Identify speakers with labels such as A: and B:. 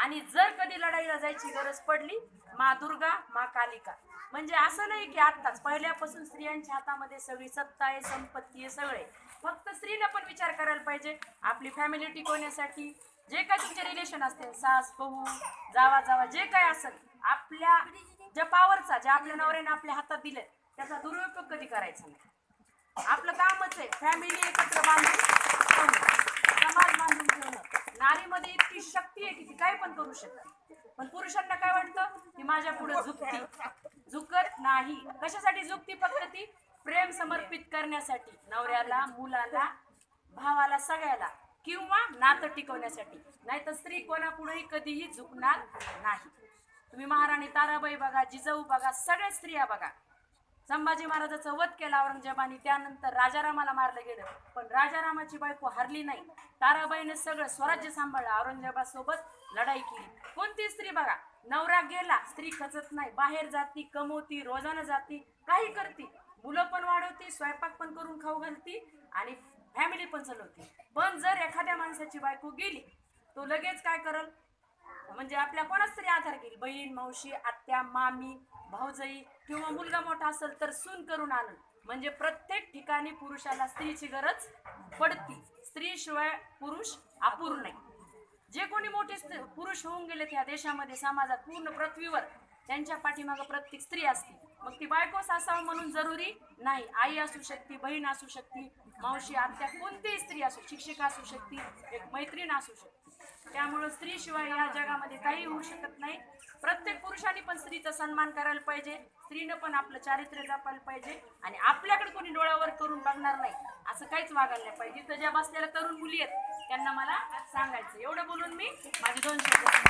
A: आणि जर कधी लढाईला जायची गरज पडली, मा दुर्गा, मा कालिका. म्हणजे असं नाही की आत्ताच, पहिल्यापासून स्त्रियांच्या हातामध्ये सगळी सत्ता आहे, संपत्ती आहे, सगळे. फक्त स्त्रीने पण विचार करायला पाहिजे आपली फॅमिली टिकवण्यासाठी. जे काय तुमचे रिलेशन असते, सास बहू जावा जावा जे काय असेल, आपल्या ज्या पावरचा, ज्या आपल्या नवऱ्याने आपल्या हातात दिले, त्याचा दुरुपयोग कधी करायचा नाही. आपलं कामच आहे फॅमिली एकत्र बांधून ठेवणं, समाज बांधून ठेवणं. नारीमध्ये इतकी शक्ती आहे की ती काय पण करू शकते. पण पुरुषांना काय वाटतं, ती माझ्या पुढे झुकती. झुकत नाही. कशासाठी झुकती? फक्त ती प्रेम समर्पित करण्यासाठी, नवऱ्याला, मुलाला, भावाला, सगळ्याला, किंवा नातं टिकवण्यासाठी. नाही तर स्त्री कोणापुढेही कधीही झुकणार नाही. तुम्ही महाराणी ताराबाई बघा, जिजाऊ बघा, सगळ्या स्त्रिया बघा. संभाजी महाराजाचा वध केला औरंगजेबाने, त्यानंतर राजारामाला मारलं गेलं, पण राजारामाची बायको हरली नाही. ताराबाईने सगळं स्वराज्य सांभाळलं, औरंगजेबासोबत लढाई केली. कोणती स्त्री बघा, नवरा गेला, स्त्री खचत नाही, बाहेर जाती, कमवती, रोजानं जाती, काही करती, मुलं पण वाढवती, स्वयंपाक पण करून खाऊ घालती आणि फॅमिली पण चालवती. पण जर एखाद्या माणसाची बायको गेली, तो लगेच काय करल, म्हणजे आपल्या कोणाच तरी आधार घेईल, बहीण, मावशी, आत्या, मामी, भाऊजाई, किंवा मुलगा मोठा असेल तर सून करून आणल. म्हणजे प्रत्येक ठिकाणी पुरुषाला स्त्रीची गरज पडती. स्त्रीशिवाय पुरुष अपूर्ण आहे. जे कोणी मोठे पुरुष होऊन गेलेत ह्या देशामध्ये, समाजात, पूर्ण पृथ्वीवर, त्यांच्या पाठीमागं प्रत्येक स्त्री असते. मग ती बायकोच असावं म्हणून जरुरी नाही. आई असू शकते, बहीण असू शकते, मावशी, आत्या, कोणतीही स्त्री असू, शिक्षिका असू शकते, एक मैत्रीण असू शकते. त्यामुळे स्त्रीशिवाय या जगामध्ये काही होऊ शकत नाही. प्रत्येक पुरुषांनी पण स्त्रीचा सन्मान करायला पाहिजे, स्त्रीनं पण आपलं चारित्र्य जपायला पाहिजे, आणि आपल्याकडे कोणी डोळ्यावर करून बघणार नाही असं काहीच वागायला नाही पाहिजे. तर ज्या बसलेल्या तरुण मुली आहेत त्यांना मला सांगायचं. एवढं बोलून मी माझे 2 शब्द